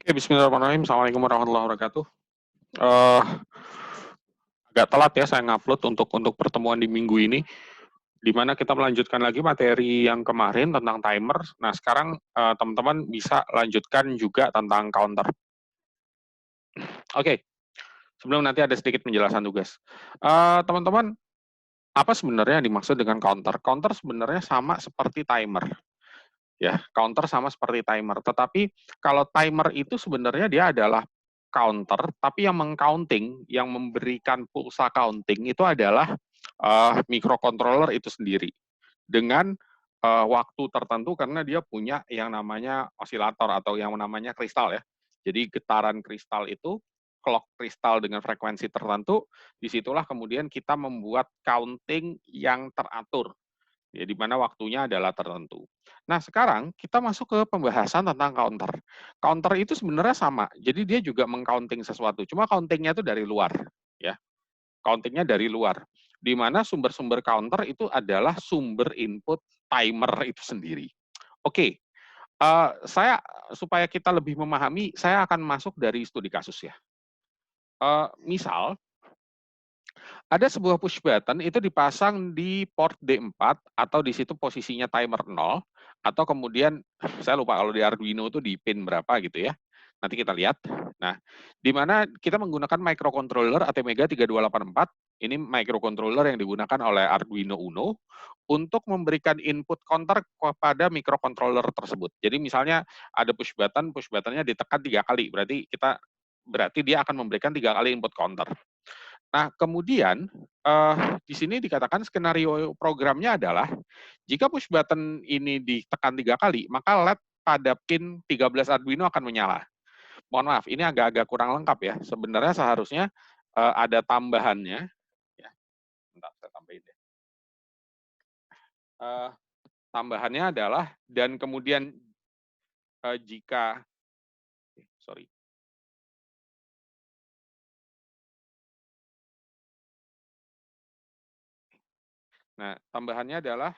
Oke, bismillahirrahmanirrahim. Assalamualaikum warahmatullahi wabarakatuh. Eh, Agak telat ya saya ngupload untuk pertemuan di minggu ini, di mana kita melanjutkan lagi materi yang kemarin tentang timer. Nah, sekarang teman-teman bisa lanjutkan juga tentang counter. Oke, sebelum nanti ada sedikit penjelasan tugas. Teman-teman, apa sebenarnya yang dimaksud dengan counter? Counter sebenarnya sama seperti timer. Ya, counter sama seperti timer. Tetapi kalau timer itu sebenarnya dia adalah counter, tapi yang mengcounting, yang memberikan pulsa counting itu adalah microcontroller itu sendiri dengan waktu tertentu karena dia punya yang namanya osilator atau yang namanya kristal ya. Jadi getaran kristal itu clock kristal dengan frekuensi tertentu, disitulah kemudian kita membuat counting yang teratur ya di mana waktunya adalah tertentu. Nah, sekarang kita masuk ke pembahasan tentang counter. Counter itu sebenarnya sama, jadi dia juga mengcounting sesuatu, cuma countingnya itu dari luar, ya. Countingnya dari luar, di mana sumber-sumber counter itu adalah sumber input timer itu sendiri. Oke, saya supaya kita lebih memahami, saya akan masuk dari studi kasus ya. Misal, ada sebuah push button itu dipasang di port D4 atau di situ posisinya timer 0 atau kemudian saya lupa kalau di Arduino itu di pin berapa gitu ya. Nanti kita lihat. Nah, di mana kita menggunakan microcontroller Atmega 3284. Ini microcontroller yang digunakan oleh Arduino Uno untuk memberikan input counter kepada microcontroller tersebut. Jadi misalnya ada push buttonnya ditekan 3 kali, berarti dia akan memberikan 3 kali input counter. Nah, kemudian di sini dikatakan skenario programnya adalah jika push button ini ditekan 3 kali, maka LED pada pin 13 Arduino akan menyala. Mohon maaf, ini agak-agak kurang lengkap ya. Sebenarnya seharusnya ada tambahannya. Ya, bentar, saya tambahin deh. Tambahannya adalah dan kemudian jika, sorry. Nah, tambahannya adalah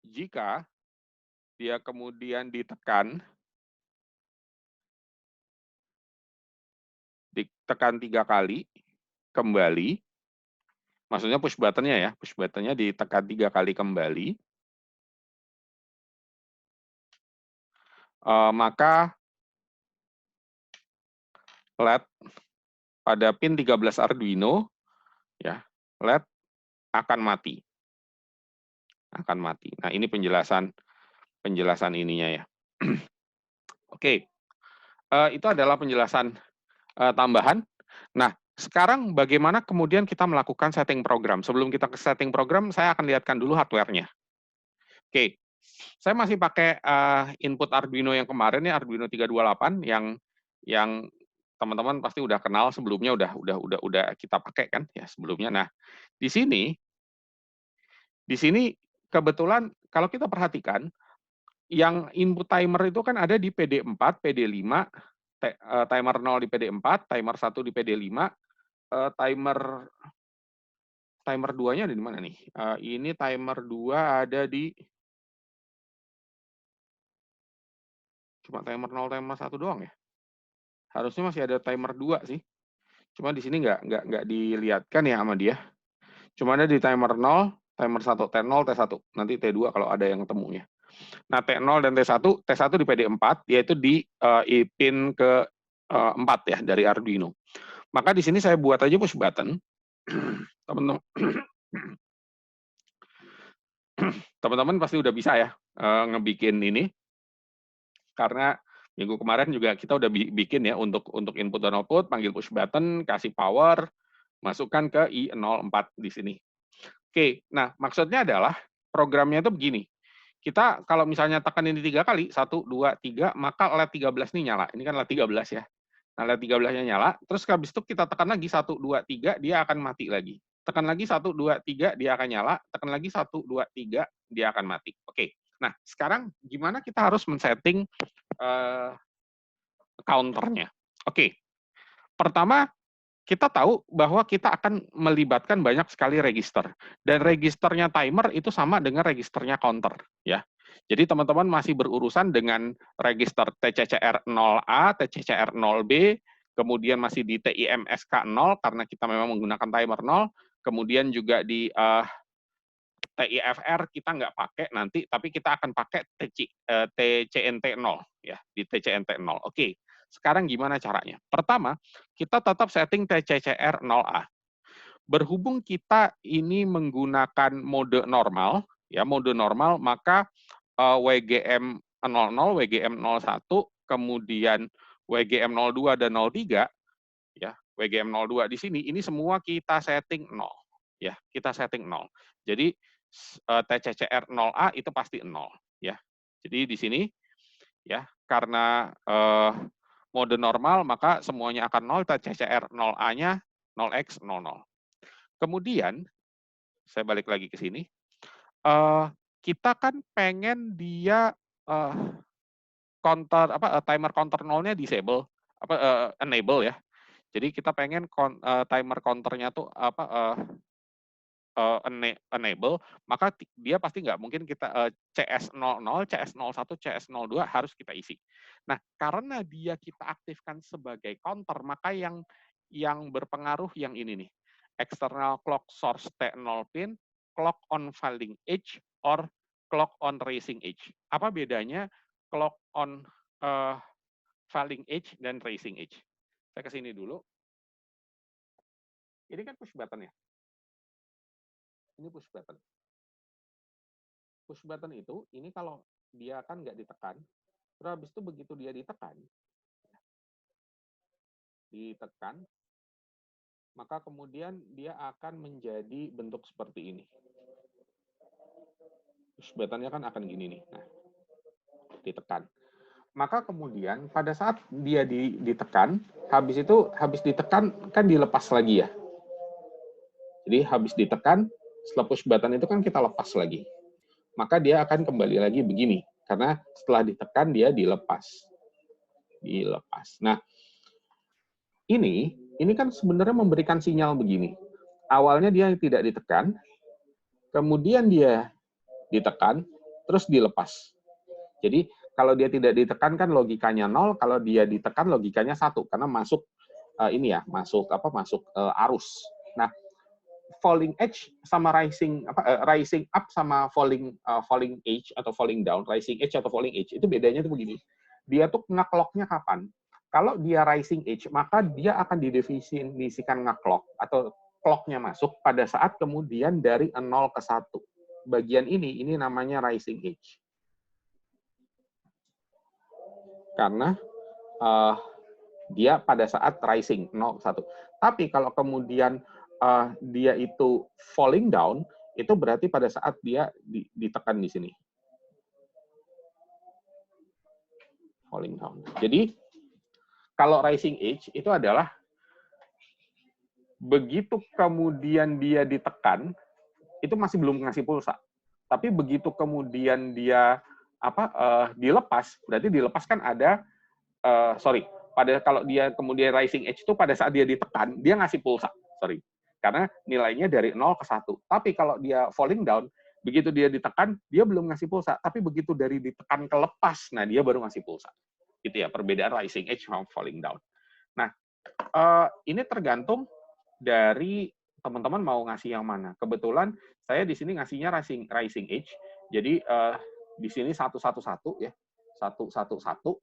jika dia kemudian ditekan 3 kali kembali, maksudnya push buttonnya ya, push buttonnya ditekan 3 kali kembali, maka LED pada pin 13 Arduino, ya, LED akan mati. Akan mati. Nah, ini penjelasan ininya ya. Oke, itu adalah penjelasan tambahan. Nah, sekarang bagaimana kemudian kita melakukan setting program? Sebelum kita ke setting program, saya akan lihatkan dulu hardware-nya. Oke, saya masih pakai input Arduino yang kemarin ya, Arduino 328 yang teman-teman pasti udah kenal sebelumnya, udah kita pakai kan ya sebelumnya. Nah, di sini kebetulan kalau kita perhatikan yang input timer itu kan ada di PD4, PD5, timer 0 di PD4, timer 1 di PD5, timer 2-nya ada di mana nih? Ini timer 2 ada di cuma timer 0, timer 1 doang ya. Harusnya masih ada timer 2 sih. Cuma di sini nggak dilihatkan ya sama dia. Cuma ada di timer 0, timer 1, T0, T1. Nanti T2 kalau ada yang temunya. Nah, T0 dan T1 di PD4, yaitu di pin ke 4 ya, dari Arduino. Maka di sini saya buat aja push button. Teman-teman pasti udah bisa ya ngebikin ini. Karena minggu kemarin juga kita udah bikin ya untuk input dan output, panggil push button, kasih power, masukkan ke I04 di sini. Oke, nah maksudnya adalah programnya itu begini. Kita kalau misalnya tekan ini 3 kali, 1, 2, 3, maka LED 13 ini nyala. Ini kan LED 13 ya. Nah, LED 13-nya nyala, terus habis itu kita tekan lagi 1, 2, 3, dia akan mati lagi. Tekan lagi 1, 2, 3, dia akan nyala. Tekan lagi 1, 2, 3, dia akan mati. Oke, nah sekarang gimana kita harus men-setting counternya? Oke, pertama kita tahu bahwa kita akan melibatkan banyak sekali register dan registernya timer itu sama dengan registernya counter ya. Jadi teman-teman masih berurusan dengan register TCCR 0A, TCCR 0B, kemudian masih di TIMSK 0 karena kita memang menggunakan timer 0, kemudian juga di TIFR kita nggak pakai nanti, tapi kita akan pakai TCNT 0 ya, di TCNT 0. Oke, sekarang gimana caranya? Pertama, kita tetap setting TCCR 0A. Berhubung kita ini menggunakan mode normal, ya mode normal, maka WGM 00, WGM 01, kemudian WGM 02 dan 03, ya WGM 02 di sini, ini semua kita setting 0, ya kita setting 0. Jadi TCCR 0A itu pasti 0, ya. Jadi di sini, ya karena mode normal maka semuanya akan 0, TCCR 0A-nya 0x00. Kemudian saya balik lagi ke sini, kita kan pengen dia timer counter 0-nya disable, enable ya. Jadi kita pengen timer counternya tuh enable, maka dia pasti nggak mungkin kita CS00, CS01, CS02 harus kita isi. Nah, karena dia kita aktifkan sebagai counter, maka yang berpengaruh yang ini nih, external clock source T0 pin, clock on falling edge, or clock on rising edge. Apa bedanya clock on falling edge dan rising edge? Saya ke sini dulu. Ini kan push button ya. Ini push button. Push button itu, ini kalau dia kan nggak ditekan, terus habis itu begitu dia ditekan, maka kemudian dia akan menjadi bentuk seperti ini. Push buttonnya kan akan gini nih, nah, ditekan. Maka kemudian pada saat dia ditekan, habis ditekan kan dilepas lagi ya. Jadi habis ditekan, setelah push button itu kan kita lepas lagi. Maka dia akan kembali lagi begini, karena setelah ditekan dia dilepas. Nah, ini kan sebenarnya memberikan sinyal begini. Awalnya dia tidak ditekan, kemudian dia ditekan, terus dilepas. Jadi kalau dia tidak ditekan kan logikanya 0, kalau dia ditekan logikanya 1 karena masuk masuk arus. Nah, falling edge sama rising up sama falling edge atau falling down, rising edge atau falling edge itu bedanya tuh begini. Dia tuh nge-clock-nya kapan? Kalau dia rising edge, maka dia akan didefinisikan nge-clock atau clock-nya masuk pada saat kemudian dari 0 ke 1. Bagian ini namanya rising edge. Karena dia pada saat rising 0 ke 1. Tapi kalau kemudian dia itu falling down, itu berarti pada saat dia ditekan di sini. Falling down. Jadi, kalau rising edge itu adalah begitu kemudian dia ditekan, itu masih belum ngasih pulsa. Tapi begitu kemudian dia dilepas, berarti dilepas kan ada, kalau dia kemudian rising edge itu pada saat dia ditekan, dia ngasih pulsa. Karena nilainya dari 0 ke 1. Tapi kalau dia falling down, begitu dia ditekan, dia belum ngasih pulsa. Tapi begitu dari ditekan ke lepas, nah dia baru ngasih pulsa. Gitu ya, perbedaan rising edge sama falling down. Nah, ini tergantung dari teman-teman mau ngasih yang mana. Kebetulan saya di sini ngasihnya rising edge. Jadi di sini 111 ya. 111.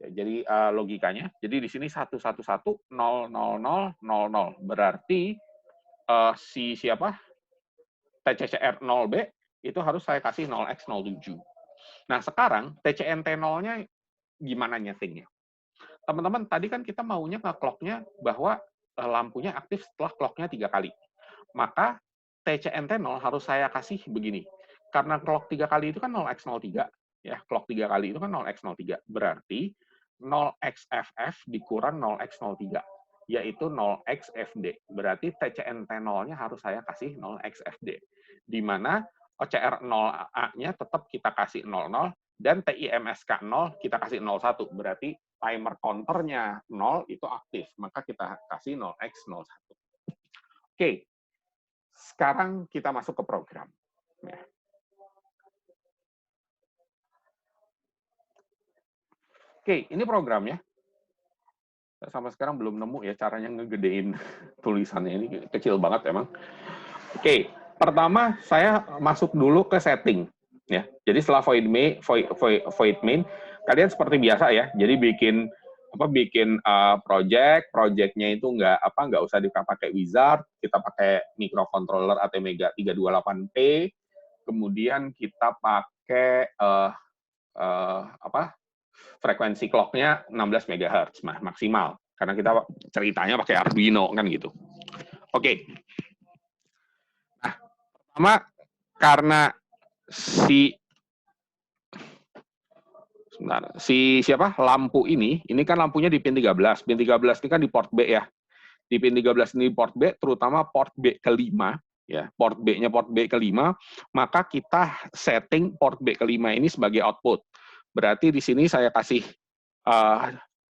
Ya, jadi logikanya. Jadi di sini 111 000 00. Berarti TCCR 0B itu harus saya kasih 0x07. Nah, sekarang TCNT 0-nya gimana nyetingnya? Teman-teman, tadi kan kita maunya nge-clock-nya bahwa lampunya aktif setelah clock-nya 3 kali. Maka TCNT 0 harus saya kasih begini. Karena clock 3 kali itu kan 0x03. Ya, clock 3 kali itu kan 0x03. Berarti 0xFF dikurang 0x03, yaitu 0xFD. Berarti TCNT 0-nya harus saya kasih 0xFD. Di mana OCR 0A-nya tetap kita kasih 00, dan TIMSK 0 kita kasih 01. Berarti timer counternya 0 itu aktif, maka kita kasih 0x01. Oke, sekarang kita masuk ke program. Oke, ini programnya. Saya sampai sekarang belum nemu ya caranya ngegedein tulisannya, ini kecil banget emang. Oke, pertama saya masuk dulu ke setting ya. Jadi setelah void main, kalian seperti biasa ya. Jadi bikin projectnya itu nggak usah dipakai wizard, kita pakai microcontroller Atmega 328P, kemudian kita pakai frekuensi clock-nya 16 MHz maksimal, karena kita ceritanya pakai Arduino kan gitu. Oke. Nah, pertama karena lampu ini kan lampunya di pin 13. Pin 13 ini kan di port B ya. Di pin 13 ini port B, terutama port B kelima, ya, port B kelima, maka kita setting port B kelima ini sebagai output. Berarti di sini saya kasih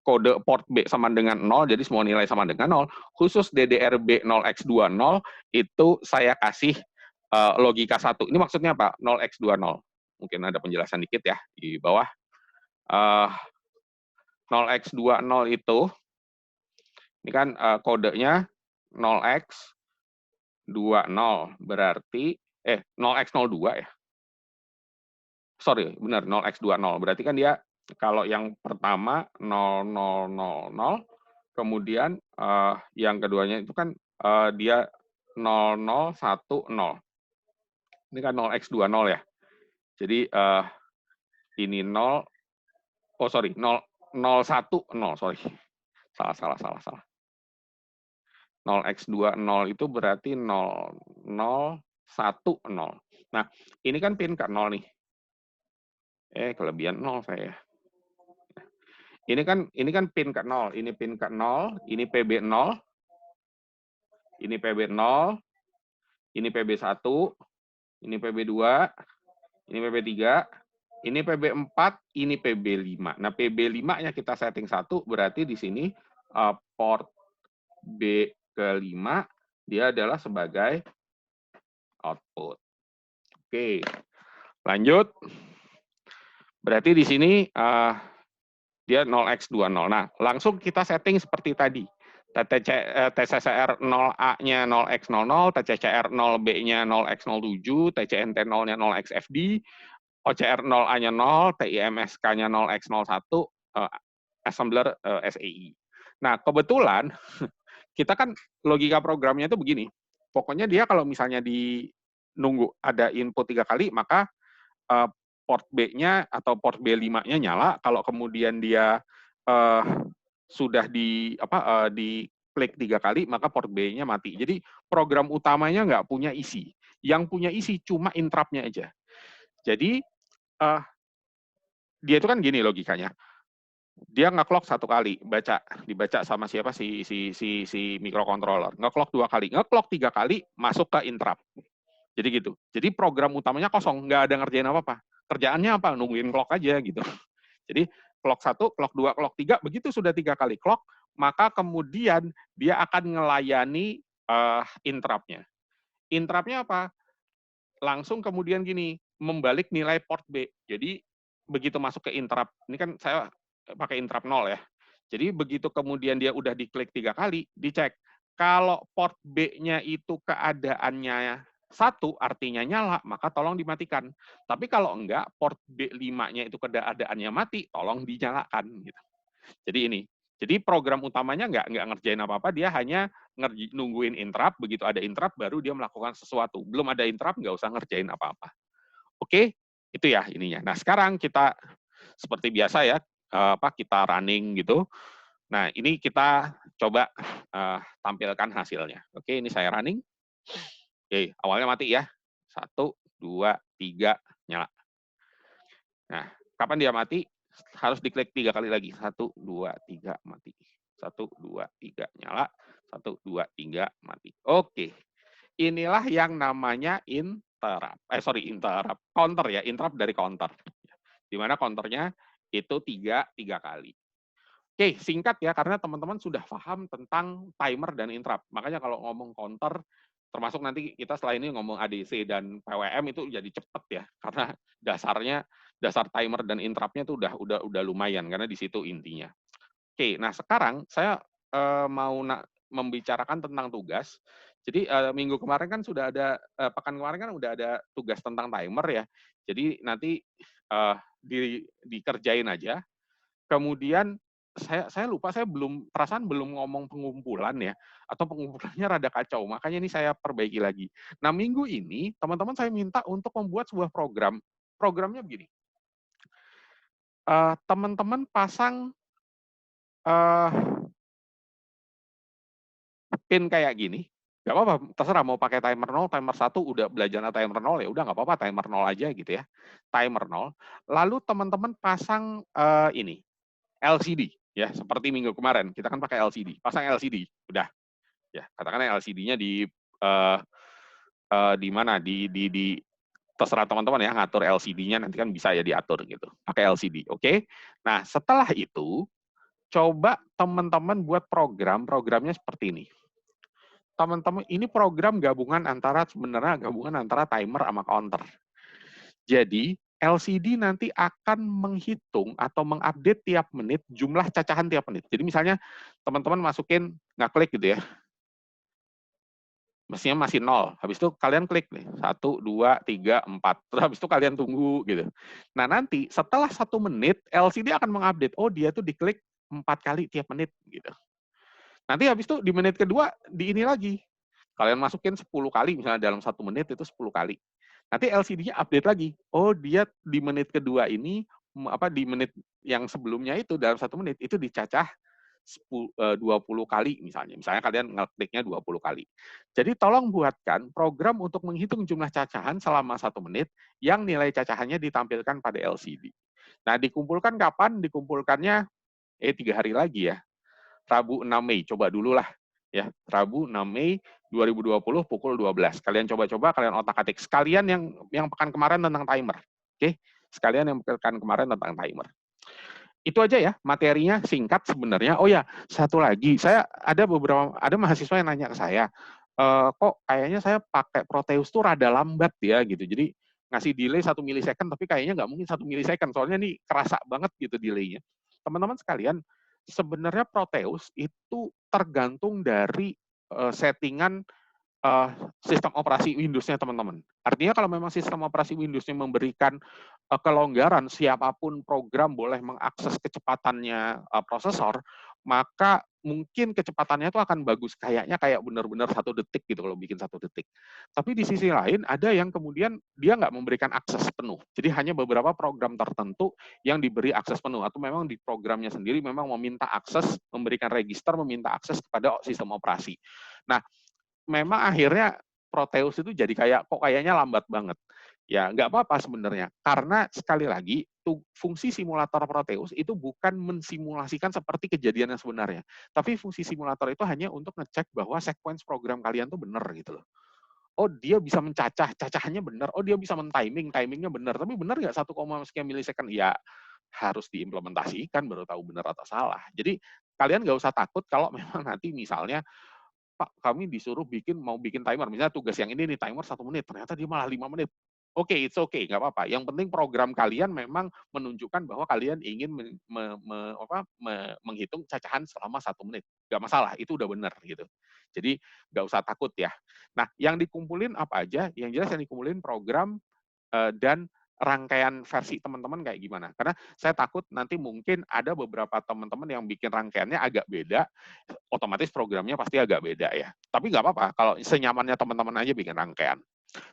kode port B sama dengan 0, jadi semua nilai sama dengan 0. Khusus DDRB 0x20 itu saya kasih logika 1. Ini maksudnya apa? 0x20. Mungkin ada penjelasan dikit ya di bawah. 0x20 itu, ini kan kodenya 0x20, berarti 0x02 ya. Sorry, benar 0x20. Berarti kan dia kalau yang pertama 0000, kemudian yang keduanya itu kan dia 0010. Ini kan 0x20 ya. Jadi ini 0, oh sorry, 010, sorry. Salah. 0x20 itu berarti 0010. Nah, ini kan pin ke 0 nih. Kelebihan 0 saya. Ini kan pin ke 0, ini pin ke 0, ini PB0, ini PB0, ini PB1, ini PB2, ini PB3, ini PB4, ini PB5. Nah, PB5-nya kita setting 1, berarti di sini port B ke-5 dia adalah sebagai output. Oke, lanjut. Berarti di sini dia 0x20. Nah, langsung kita setting seperti tadi. TCCR 0A-nya 0x00, TCCR 0B-nya 0x07, TCNT0-nya 0xFD, OCR 0A-nya 0, TIMSK-nya 0x01, assembler SEI. Nah, kebetulan kita kan logika programnya itu begini. Pokoknya dia kalau misalnya nunggu ada input 3 kali, maka port B-nya atau port B5-nya nyala. Kalau kemudian dia sudah di klik 3 kali, maka port B-nya mati. Jadi program utamanya nggak punya isi. Yang punya isi cuma interrupt-nya aja. Jadi dia itu kan gini logikanya. Dia nge-clock 1 kali, dibaca sama siapa si microcontroller. Nge-clock 2 kali, nge-clock 3 kali, masuk ke interrupt. Jadi gitu. Jadi program utamanya kosong, nggak ada ngerjain apa-apa. Kerjaannya apa? Nungguin clock aja gitu. Jadi clock 1, clock 2, clock 3, begitu sudah 3 kali clock, maka kemudian dia akan ngelayani interrupt-nya. Interrupt-nya apa? Langsung kemudian gini, membalik nilai port B. Jadi begitu masuk ke interrupt, ini kan saya pakai interrupt 0 ya. Jadi begitu kemudian dia udah diklik 3 kali, dicek. Kalau port B-nya itu keadaannya 1, artinya nyala, maka tolong dimatikan. Tapi kalau enggak, port B5-nya itu keadaannya mati, tolong dinyalakan. Gitu. Jadi ini. Jadi program utamanya nggak ngerjain apa-apa, dia hanya nungguin interrupt, begitu ada interrupt baru dia melakukan sesuatu. Belum ada interrupt, nggak usah ngerjain apa-apa. Oke, itu ya ininya. Nah, sekarang kita seperti biasa ya, kita running gitu. Nah, ini kita coba tampilkan hasilnya. Oke, ini saya running. Oke, awalnya mati ya. 1, 2, 3, nyala. Nah, kapan dia mati? Harus diklik 3 kali lagi. 1, 2, 3, mati. 1, 2, 3, nyala. 1, 2, 3, mati. Oke. Inilah yang namanya interrupt. Interrupt. Counter ya, interrupt dari counter. Di mana counternya itu 3 kali. Oke, singkat ya, karena teman-teman sudah paham tentang timer dan interrupt. Makanya kalau ngomong counter, Termasuk nanti kita setelah ini ngomong ADC dan PWM itu jadi cepet ya, karena dasar timer dan interrupt-nya tuh udah lumayan karena di situ intinya. Oke, nah sekarang saya mau membicarakan tentang tugas. Jadi minggu kemarin kan sudah ada, pekan kemarin kan udah ada tugas tentang timer ya. Jadi nanti dikerjain aja. Kemudian saya lupa, saya belum ngomong pengumpulan ya, atau pengumpulannya rada kacau, makanya ini saya perbaiki lagi. Nah, minggu ini teman-teman saya minta untuk membuat sebuah program. Programnya begini, teman-teman pasang pin kayak gini, nggak apa-apa, terserah mau pakai timer 0, timer 1 udah belajar timer 0 ya udah nggak apa-apa timer 0 aja gitu ya. Timer 0. Lalu teman-teman pasang ini LCD ya, seperti minggu kemarin kita kan pakai LCD. Pasang LCD, udah. Ya, katakanlah LCD-nya di mana di terserah teman-teman ya ngatur LCD-nya nanti kan bisa ya diatur gitu. Pakai LCD, oke? Nah, setelah itu coba teman-teman buat programnya seperti ini. Teman-teman, ini program sebenarnya gabungan antara timer sama counter. Jadi, LCD nanti akan menghitung atau mengupdate tiap menit jumlah cacahan tiap menit. Jadi misalnya teman-teman masukin ngeklik gitu ya, mestinya masih 0. Habis itu kalian klik nih, 1, 2, 3, 4. Terus habis itu kalian tunggu gitu. Nah nanti setelah 1 menit, LCD akan mengupdate, oh dia tuh diklik 4 kali tiap menit gitu. Nanti habis itu di menit kedua, di ini lagi. Kalian masukin 10 kali, misalnya dalam 1 menit itu 10 kali. Nanti LCD-nya update lagi. Oh, dia di menit kedua ini, di menit yang sebelumnya itu, dalam 1 menit, itu dicacah 20 kali misalnya. Misalnya kalian ngekliknya 20 kali. Jadi tolong buatkan program untuk menghitung jumlah cacahan selama 1 menit yang nilai cacahannya ditampilkan pada LCD. Nah, dikumpulkan kapan? Dikumpulkannya 3 hari lagi ya. Rabu 6 Mei, coba dulu lah. Ya, Rabu 6 Mei 2020 pukul 12. Kalian coba-coba, kalian otak-atik. Sekalian yang pekan kemarin tentang timer. Oke? Sekalian yang pekan kemarin tentang timer. Itu aja ya, materinya singkat sebenarnya. Oh ya, satu lagi. Ada mahasiswa yang nanya ke saya, kok kayaknya saya pakai Proteus tuh rada lambat ya gitu. Jadi ngasih delay 1 milisecond, tapi kayaknya nggak mungkin 1 milisecond. Soalnya nih kerasa banget gitu delay-nya. Teman-teman sekalian, sebenarnya Proteus itu tergantung dari settingan sistem operasi Windows-nya teman-teman. Artinya kalau memang sistem operasi Windows-nya memberikan kelonggaran, siapapun program boleh mengakses kecepatannya prosesor, maka mungkin kecepatannya itu akan bagus. Kayaknya kayak benar-benar 1 detik gitu kalau bikin 1 detik. Tapi di sisi lain ada yang kemudian dia nggak memberikan akses penuh. Jadi hanya beberapa program tertentu yang diberi akses penuh. Atau memang di programnya sendiri memang meminta akses, memberikan register, meminta akses kepada sistem operasi. Nah, memang akhirnya Proteus itu jadi kayaknya lambat banget. Ya, nggak apa-apa sebenarnya. Karena sekali lagi, fungsi simulator Proteus itu bukan mensimulasikan seperti kejadian yang sebenarnya. Tapi fungsi simulator itu hanya untuk ngecek bahwa sequence program kalian tuh benar gitu loh. Oh, dia bisa mencacah, cacahannya benar. Oh, dia bisa timingnya benar. Tapi benar nggak 1, sekian milisecond? Ya, harus diimplementasikan baru tahu benar atau salah. Jadi, kalian nggak usah takut kalau memang nanti misalnya Pak, kami disuruh mau bikin timer. Misalnya tugas yang ini nih, timer 1 menit, ternyata dia malah 5 menit. Oke, it's okay, nggak apa-apa. Yang penting program kalian memang menunjukkan bahwa kalian ingin menghitung cacahan selama 1 menit. Nggak masalah, itu udah benar gitu. Jadi nggak usah takut ya. Nah, yang dikumpulin apa aja? Yang jelas yang dikumpulin program dan rangkaian versi teman-teman kayak gimana. Karena saya takut nanti mungkin ada beberapa teman-teman yang bikin rangkaiannya agak beda, otomatis programnya pasti agak beda ya. Tapi nggak apa-apa, kalau senyamannya teman-teman aja bikin rangkaian.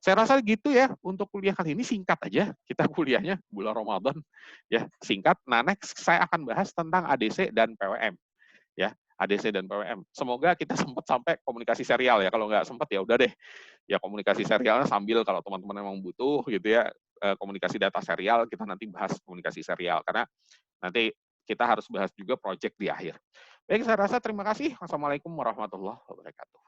Saya rasa gitu ya, untuk kuliah kali ini singkat aja, kita kuliahnya bulan Ramadan, ya singkat. Nah next saya akan bahas tentang ADC dan PWM. Ya, ADC dan PWM. Semoga kita sempat sampai komunikasi serial ya. Kalau nggak sempat ya udah deh. Ya komunikasi serialnya sambil kalau teman-teman memang butuh gitu ya komunikasi data serial, kita nanti bahas komunikasi serial karena nanti kita harus bahas juga project di akhir. Baik, saya rasa terima kasih. Wassalamualaikum warahmatullahi wabarakatuh.